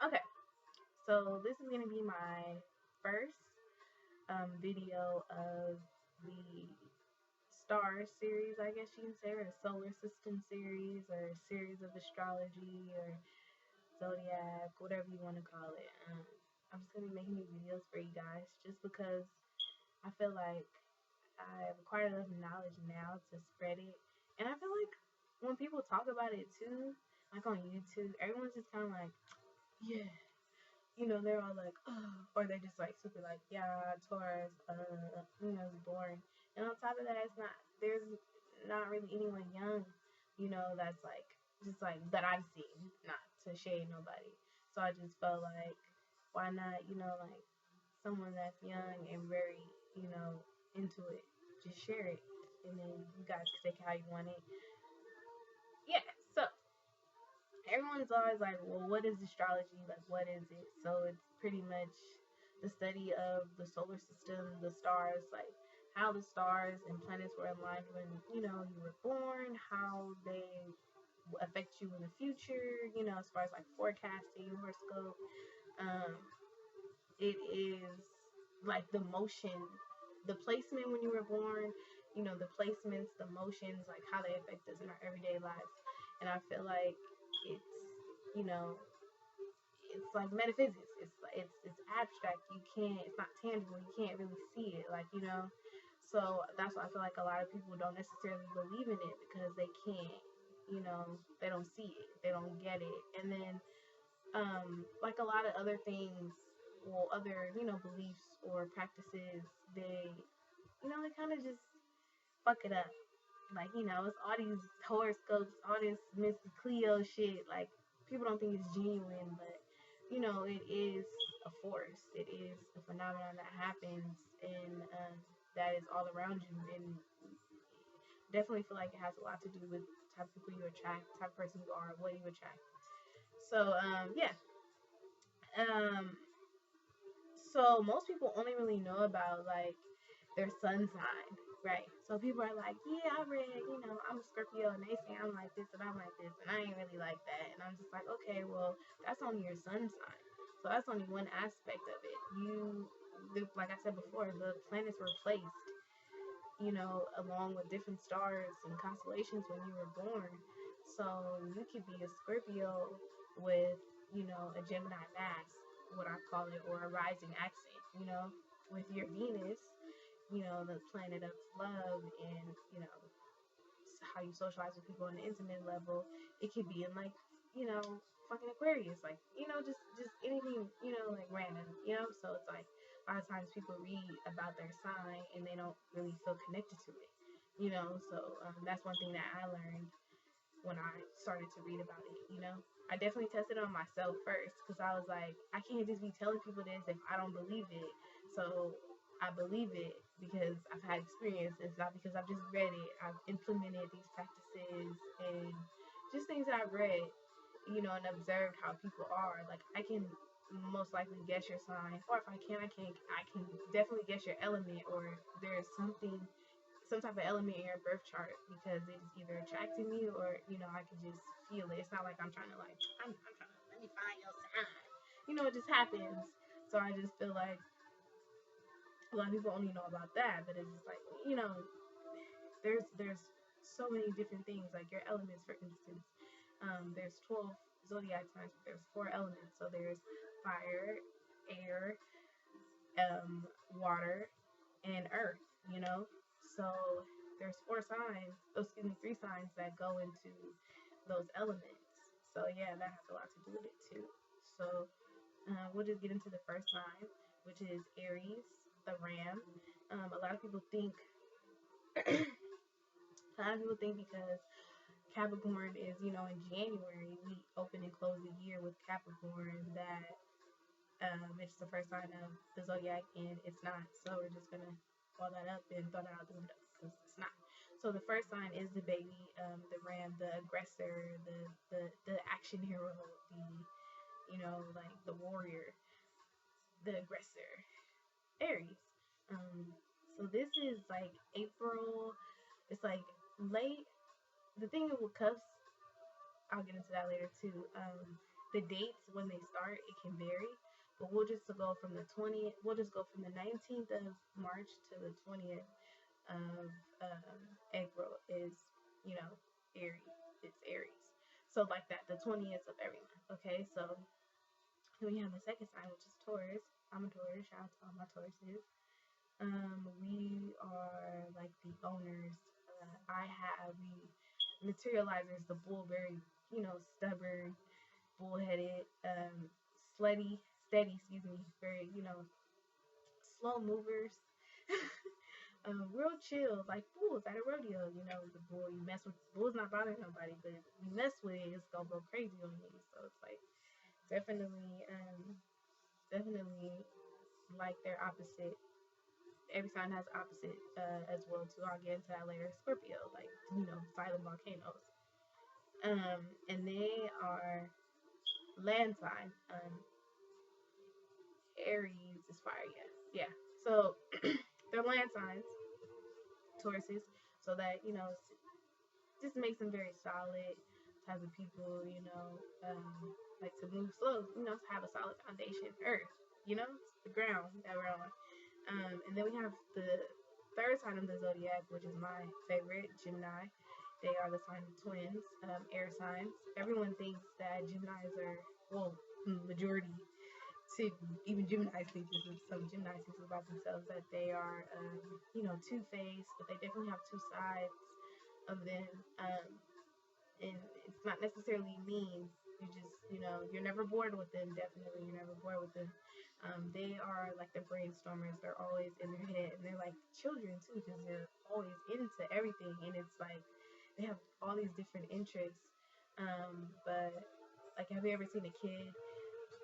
Okay, so this is gonna be my first video of the star series, I guess you can say, or the solar system series, or a series of astrology, or zodiac, whatever you want to call it. I'm just gonna be making these videos for you guys, just because I feel like I've acquired enough knowledge now to spread it, and I feel like when people talk about it too, like on YouTube, everyone's just kind of like, yeah, they're all like, oh, or they're just like super like, yeah, Taurus, it's boring. And on top of that, there's not really anyone young, that's like, just like, that I've seen, not to shade nobody. So I just felt like, why not, like, someone that's young and very, into it, just share it. And then you guys can take it how you want it. Yeah, so everyone's always like, well, what is astrology? Like, what is it? So it's pretty much the study of the solar system, the stars, like how the stars and planets were aligned when, you were born, how they affect you in the future, as far as like forecasting, horoscope. Um, it is like the motion, the placement when you were born, the placements, the motions, like how they affect us in our everyday lives. And I feel like it's, you know, it's like metaphysics. It's abstract. You can't. It's not tangible. You can't really see it. Like So that's why I feel like a lot of people don't necessarily believe in it because they can't. They don't see it. They don't get it. And then like a lot of other things, well, other beliefs or practices, they kind of just fuck it up. Like it's all these horoscopes, all this Miss Cleo shit. Like people don't think it's genuine, but it is a force. It is a phenomenon that happens, and that is all around you. And definitely feel like it has a lot to do with the type of people you attract, the type of person you are, what you attract. So yeah. Um, so most people only really know about like their sun sign, right? So people are like, yeah, I read, I'm a Scorpio, and they say I'm like this and I'm like this, and I ain't really like that. And I'm just like, okay, well, that's only your sun sign. So that's only one aspect of it. Like I said before, the planets were placed, along with different stars and constellations when you were born. So you could be a Scorpio with, a Gemini mass, what I call it, or a rising accent, with your Venus, the planet of love and, how you socialize with people on an intimate level. It could be in like, fucking Aquarius, like, just anything, like random, So it's like a lot of times people read about their sign and they don't really feel connected to it, So that's one thing that I learned when I started to read about it, I definitely tested it on myself first because I was like, I can't just be telling people this if I don't believe it. So I believe it because I've had experience. It's not because I've just read it. I've implemented these practices and just things that I've read, and observed how people are. Like I can most likely guess your sign, or if I can, I can definitely guess your element, or there's some type of element in your birth chart because it's either attracting me or I can just feel it. It's not like I'm trying to like I'm trying to let me find your sign. It just happens. So I just feel like a lot of people only know about that, but it's just like there's so many different things like your elements, for instance. There's 12 zodiac signs, but there's four elements. So there's fire, air, water, and earth. So there's four signs, excuse me, three signs that go into those elements. So yeah, that has a lot to do with it too. So we'll just get into the first sign, which is Aries, the Ram. A lot of people think, a lot of people think because Capricorn is, in January, we open and close the year with Capricorn, that it's the first sign of the zodiac, and it's not. So we're just gonna call that up and throw that out the window because it's not. So the first sign is the baby, the ram, the aggressor, the action hero, the like the warrior, the aggressor, Aries. Um, so this is like April. It's like late. The thing with cuffs, I'll get into that later too. the dates when they start, it can vary. But we'll just go from the 20th. We'll just go from the 19th of March to the 20th of April is, you know, Aries. It's Aries. So like that, the 20th of every month. Okay, so then we have the second sign, which is Taurus. I'm a Taurus. Shout out to all my Tauruses. We are like the owners. The materializers, the bull, very, stubborn, bullheaded, steady, excuse me, very, slow movers. Real chill, like bulls at a rodeo. The bull, you mess with, bull's not bothering nobody, but you mess with it, it's gonna go crazy on you. So it's like definitely like their opposite. Every sign has opposite as well too. I'll get into that later. Scorpio, like silent volcanoes. And they are land sign. Aries is fire, yeah. So they're land signs, Tauruses. So that just makes them very solid type of people. Like to move slow. To have a solid foundation. Earth. The ground that we're on. And then we have the third sign of the zodiac, which is my favorite, Gemini. They are the sign of twins, air signs. Everyone thinks that Geminis are, well, majority to even Geminis think this, some Geminis think about themselves that they are, two-faced, but they definitely have two sides of them. And it's not necessarily mean. You just, you're never bored with them. Definitely, you're never bored with them. They are like the brainstormers. They're always in their head, and they're like children too, because they're always into everything. And it's like they have all these different interests. But like, have you ever seen a kid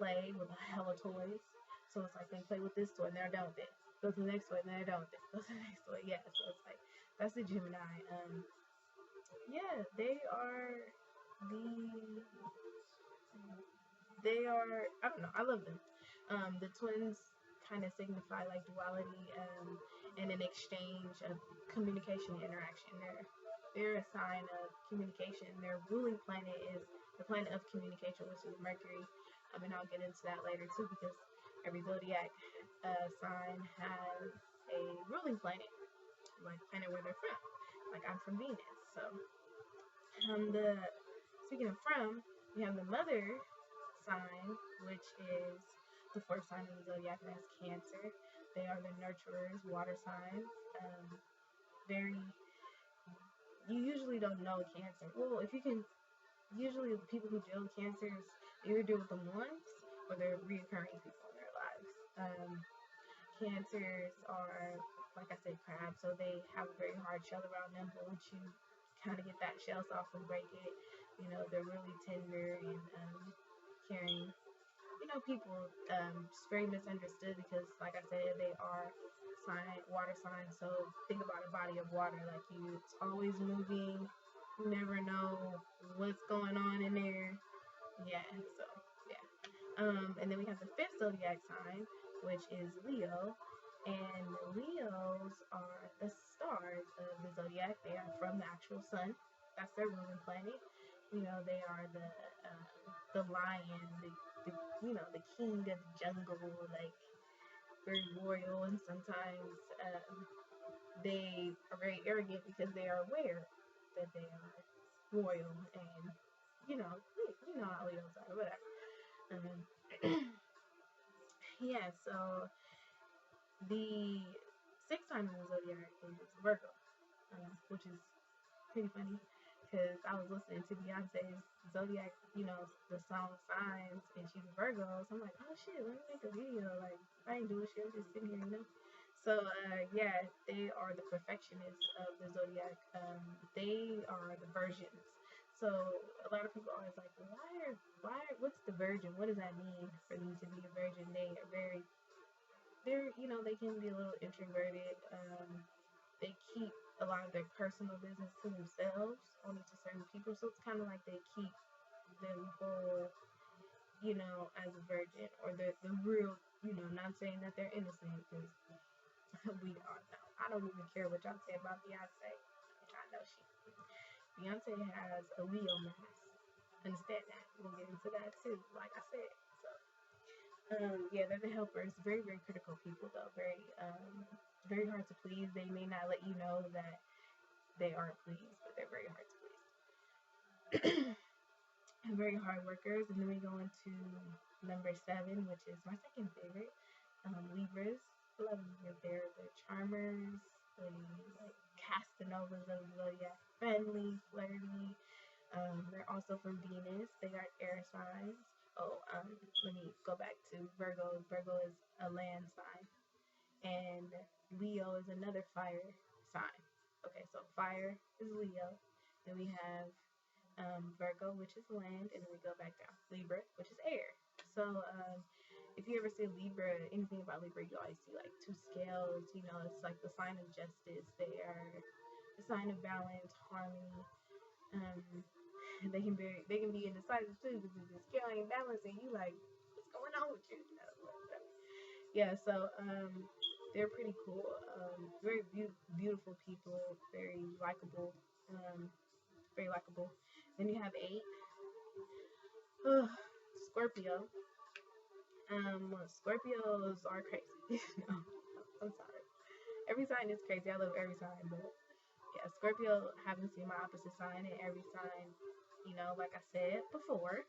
play with a hell of toys? So it's like they play with this toy and they're done with it. Go to the next toy and they're done with it. Go to the next toy. Yeah. So it's like that's the Gemini. Yeah, the they are, I don't know, I love them. The twins kind of signify like duality, and an exchange of communication and interaction. They're a sign of communication. Their ruling planet is the planet of communication, which is Mercury. And I'll get into that later too, because every zodiac sign has a ruling planet, like planet where they're from. Like I'm from Venus, so the speaking of from, we have the mother sign, which is the fourth sign of the zodiac, and that's Cancer. They are the nurturers, water signs. Very, you usually don't know Cancer. Well, if you can, usually the people who deal with Cancers, they either deal with them once or they're reoccurring people in their lives. Cancers are, like I said, crabs, so they have a very hard shell around them, but once you kind of get that shell soft and break it, they're really tender and caring. People just very misunderstood because, like I said, they are water signs. So think about a body of water, like it's always moving. You never know what's going on in there. Yeah, so yeah. And then we have the fifth zodiac sign, which is Leo. And Leos are the stars of the zodiac. They are from the actual sun. That's their ruling planet. They are the lion, the king of the jungle, like very royal, and sometimes they are very arrogant because they are aware that they are royal, and how Leos are, whatever. Yeah, so the sixth sign of the zodiac is Virgo, which is pretty funny because I was listening to Beyonce's Zodiac, the song Signs, and she's a Virgo. So I'm like, oh shit, let me make a video. Like, I ain't doing shit, I'm just sitting here. So, yeah, they are the perfectionists of the Zodiac. They are the virgins. So a lot of people are always like, what's the virgin? What does that mean for them to be a virgin? They can be a little introverted. They keep a lot of their personal business to themselves, only to certain people. So it's kind of like they keep them whole, as a virgin, or the real, not saying that they're innocent, because we all know. I don't even care what y'all say about Beyonce. I know Beyonce has a Leo mask. understand that. We'll get into that too, like I said. So, yeah, they're the helpers. Very, very critical people, though. Very hard to please. They may not let you know that they aren't pleased, but they're very hard to please. And very hard workers. And then we go into number 7, which is my second favorite. Libras. I love Libras. They're the charmers, the like Castanovas of the zodiac. Friendly, flirty. They're also from Venus. They are air signs. Oh, let me go back to Virgo. Virgo is a land sign, and Leo is another fire sign. Okay, so fire is Leo. Then we have Virgo, which is land, and then we go back down. Libra, which is air. So if you ever see Libra, anything about Libra, you always see like 2 scales. You know, it's like the sign of justice. They are the sign of balance, harmony. Um, they can be indecisive too because the scale ain't balanced, and you like, what's going on with you? You know, yeah. So they're pretty cool. Very beautiful people. Very likable. Um, very likable. Then you have 8. Scorpio. Scorpios are crazy. No, I'm sorry. Every sign is crazy. I love every sign, but yeah, Scorpio happens to be my opposite sign, and every sign, you know, like I said before,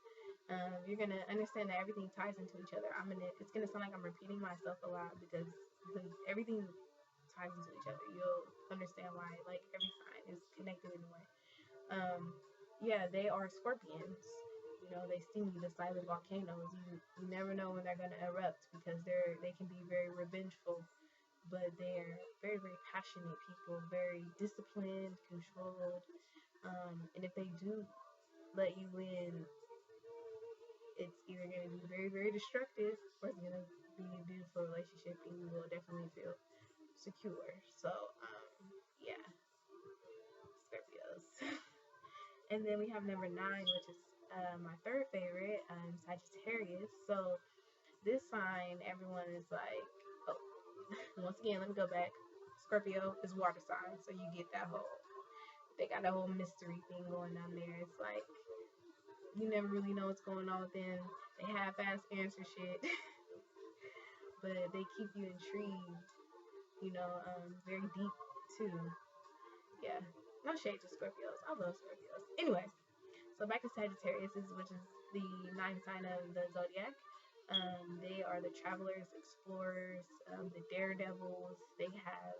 you're gonna understand that everything ties into each other. It's gonna sound like I'm repeating myself a lot because everything ties into each other. You'll understand why, like every sign is connected in a way. Yeah, they are scorpions. You know, they seem the silent volcanoes. You never know when they're gonna erupt because they can be very revengeful, but they're very, very passionate people, very disciplined, controlled. And if they do let you in, it's either going to be very, very destructive or it's going to be a beautiful relationship and you will definitely feel secure. So, yeah, Scorpios. And then we have number 9, which is my third favorite, Sagittarius. So, this sign, everyone is like, oh, once again, let me go back. Scorpio is water sign, so you get that whole, they got a whole mystery thing going on there. It's like, you never really know what's going on with them. They half-ass answer shit, but they keep you intrigued, you know, very deep too. Yeah, no shade to Scorpios. I love Scorpios. Anyway, so back to Sagittarius, which is the 9th sign of the zodiac. They are the travelers, explorers, the daredevils. They have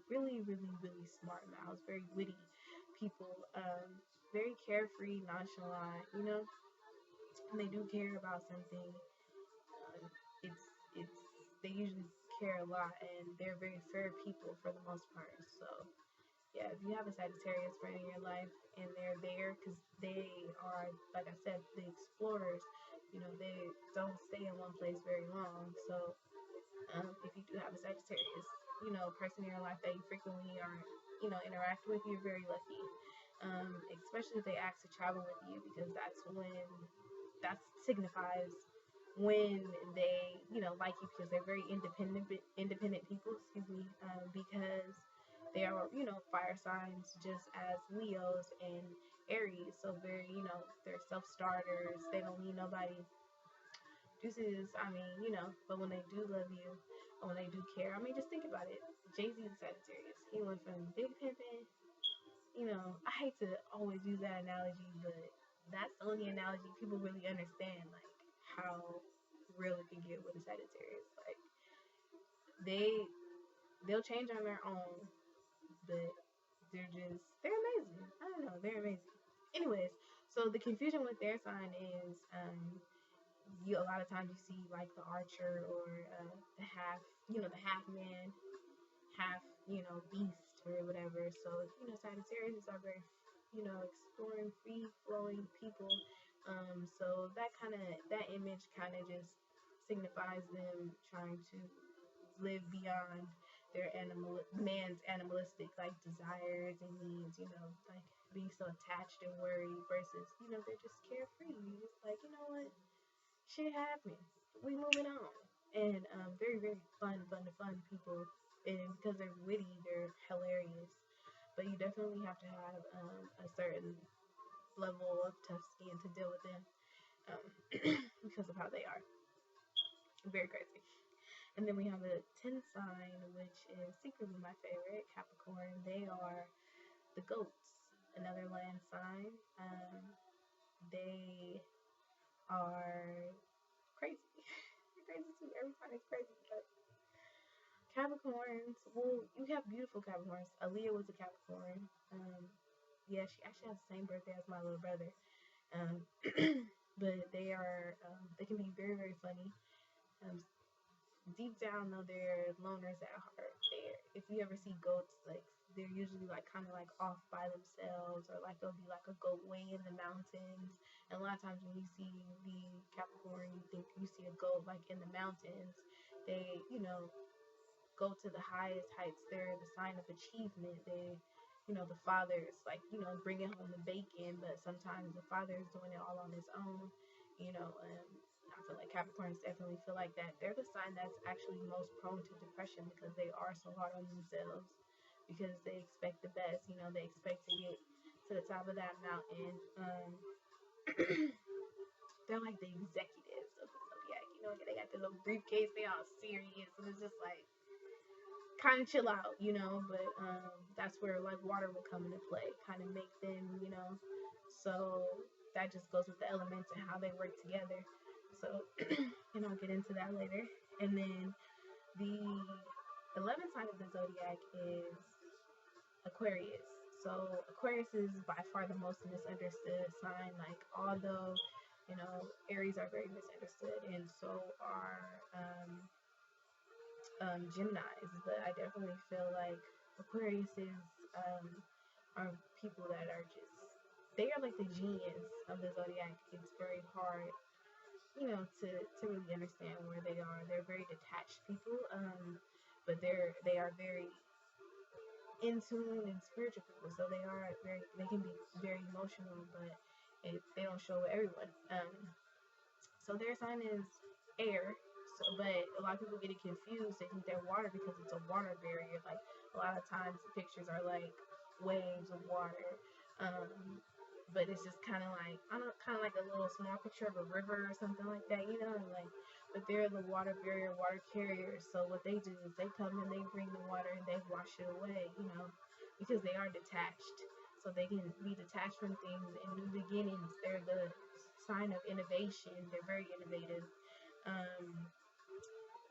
really, really, really smart mouths, very witty people, very carefree, nonchalant. You know, when they do care about something, it's they usually care a lot, and they're very fair people for the most part. So yeah, if you have a Sagittarius friend in your life and they're there because they are, like I said, the explorers. You know, they don't stay in one place very long. So if you do have a Sagittarius, you know, person in your life that you frequently are, you know, interact with, you're very lucky. Especially if they ask to travel with you because that signifies when they, you know, like you because they're very independent people, excuse me, because they are, you know, fire signs just as Leos and Aries. So very, you know, they're self-starters. They don't need nobody. Deuces, I mean, you know, but when they do love you, or when they do care, I mean, just think about it. Jay-Z is Sagittarius. He went from big pimping, you know, I hate to always use that analogy, but that's the only analogy people really understand, like how real it can get with a Sagittarius. Like they they'll change on their own, but they're amazing. I don't know, they're amazing. Anyways, so the confusion with their sign is you a lot of times you see like the archer or the half, you know, the half man, half, you know, beast or whatever. So, you know, Sagittarius are very, you know, exploring, free flowing people. So that image kind of just signifies them trying to live beyond their man's animalistic like desires and needs, you know, like being so attached and worried versus, you know, they're just carefree. You're just like, you know what, shit happened. We moving on. And very, very fun people. And because they're witty, they're hilarious. But you definitely have to have a certain level of tough skin to deal with them, because of how they are. Very crazy. And then we have the 10th sign, which is secretly my favorite, Capricorn. They are the goats, another land sign. They are crazy. They're crazy too. Every time it's crazy. But Capricorns, well, you have beautiful Capricorns. Aaliyah was a Capricorn. Yeah, she actually has the same birthday as my little brother. Um, but they can be very, very funny. Um, Deep down though, they're loners at heart. If you ever see goats, like they're usually like kind of like off by themselves, or like there'll be like a goat way in the mountains. And a lot of times when you see the Capricorn, you think you see a goat like in the mountains. They, go to the highest heights. They're the sign of achievement. The father is like, bringing home the bacon, but sometimes the father is doing it all on his own. I feel like Capricorns definitely feel like that. They're the sign that's actually most prone to depression because they are so hard on themselves, because they expect the best. They expect to get to the top of that mountain. They're like the executives of the zodiac. They got the little briefcase. They all serious, and it's just like, kind of chill out, but that's where like water will come into play, kind of make them, so that just goes with the elements and how they work together. So, and I'll get into that later. And then the 11th sign of the zodiac is Aquarius. So Aquarius is by far the most misunderstood sign. Like, although, Aries are very misunderstood, and so are Gemini's, but I definitely feel like Aquarius are people that are just, they are like the genius of the zodiac. It's very hard, to really understand where they are. They're very detached people, but they are very in tune and spiritual people. So they can be very emotional, but they don't show everyone. So their sign is air. So, but a lot of people get it confused. They think they're water because it's a water barrier. Like, a lot of times the pictures are like waves of water. But it's just kind of like, I don't know, kind of like a little small picture of a river or something like that, like, but they're the water barrier, water carriers. So what they do is they come and they bring the water and they wash it away, because they are detached. So they can be detached from things and new beginnings. They're the sign of innovation. They're very innovative.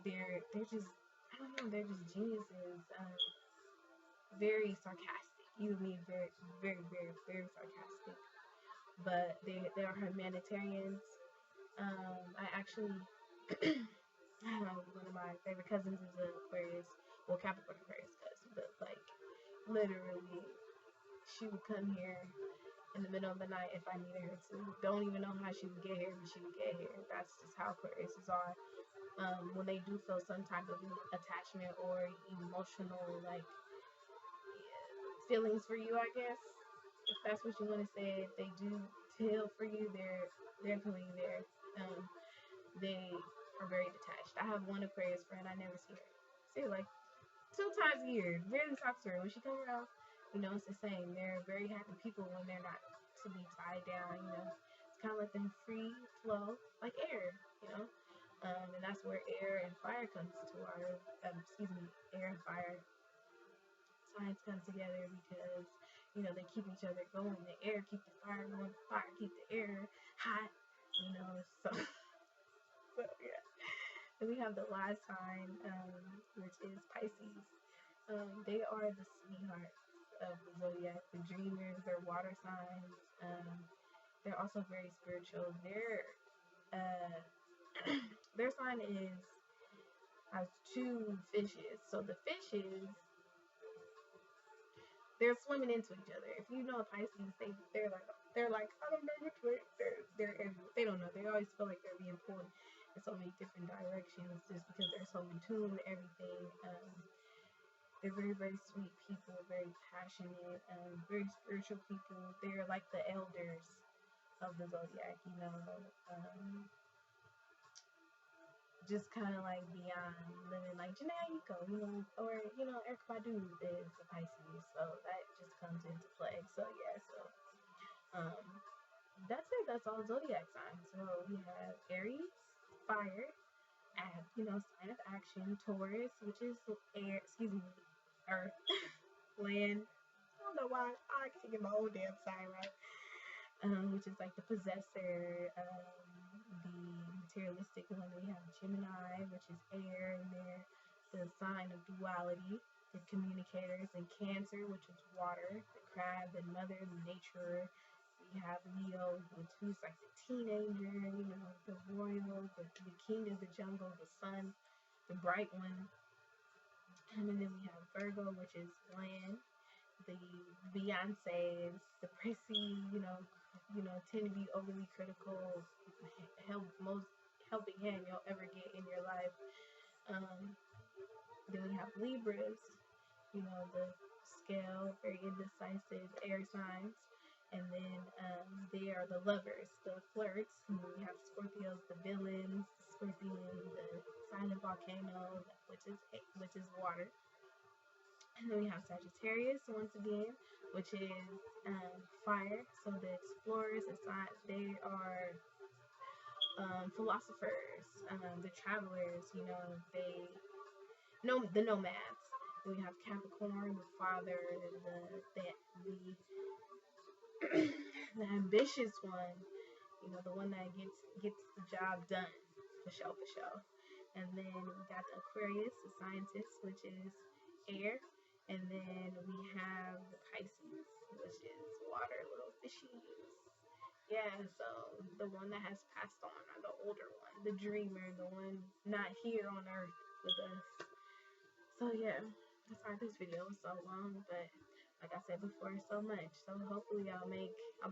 They're just, I don't know, they're just geniuses. Very sarcastic. You would mean very, very, very, very sarcastic. But they are humanitarians. I actually one of my favorite cousins is an Aquarius, well, Capricorn Aquarius cousin, but like, literally, she would come here in the middle of the night if I needed her to. Don't even know how she would get here, but she would get here. That's just how Aquariuses are. When they do feel some type of attachment or emotional, like, feelings for you, I guess, if that's what you want to say, if they do feel for you, they're definitely there. They are very detached. I have one Aquarius friend. I never see her. See her like 2 times a year. Barely talk to her. When she comes around, it's the same. They're very happy people when they're not to be tied down. It's kind of let them free flow, like air. And that's where air and fire comes to our. Air and fire signs come together because they keep each other going. The air keep the fire going. The fire keep the air hot. So. So yeah. Then we have the last sign, which is Pisces. They are the sweethearts of the zodiac, the dreamers. They're water signs. They're also very spiritual. Their sign has 2 fishes. So the fishes, they're swimming into each other. If you know Pisces, they're like, I don't know which way. They don't know. They always feel like they're being pulled in so many different directions just because they're so in tune with everything. They're very, very sweet people, very passionate, very spiritual people. They're like the elders of the zodiac, just kind of like beyond living, like Janae Aiko, or, Eric Badu is a Pisces, so that just comes into play. So, yeah, so Um, that's it. That's all zodiac signs. So we have Aries, fire, sign of action. Taurus, which is air. Excuse me, earth, land. I don't know why I can't get my own damn sign right. Which is like the possessor, the materialistic one. We have Gemini, which is air, and they're the sign of duality, the communicators, and Cancer, which is water, the crab, the mother, the nature. We have Leo, which is like the teenager, the royal, the king of the jungle, the sun, the bright one. And then we have Virgo, which is land, the Beyonces, the prissy, tend to be overly critical, most helping hand you'll ever get in your life. Um, then we have Libras, the scale, very indecisive air signs. And then they are the lovers, the flirts. And then we have Scorpios, the villains, Scorpion, the silent volcano, which is water. And then we have Sagittarius once again, which is fire. So the explorers, they are philosophers, the travelers. The nomads. Then we have Capricorn, the father, the the ambitious one. The one that gets the job done, for sure, for sure. And then we got the Aquarius, the scientist, which is air. And then we have the Pisces, which is water, little fishies. Yeah, so the one that has passed on, or the older one, the dreamer, the one not here on Earth with us. So yeah, sorry this video was so long, but like I said before, so much. So hopefully I'll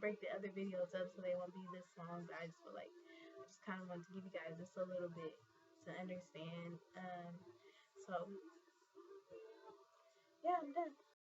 break the other videos up so they won't be this long. But I just feel like I just kind of want to give you guys just a little bit to understand. So yeah, I'm done.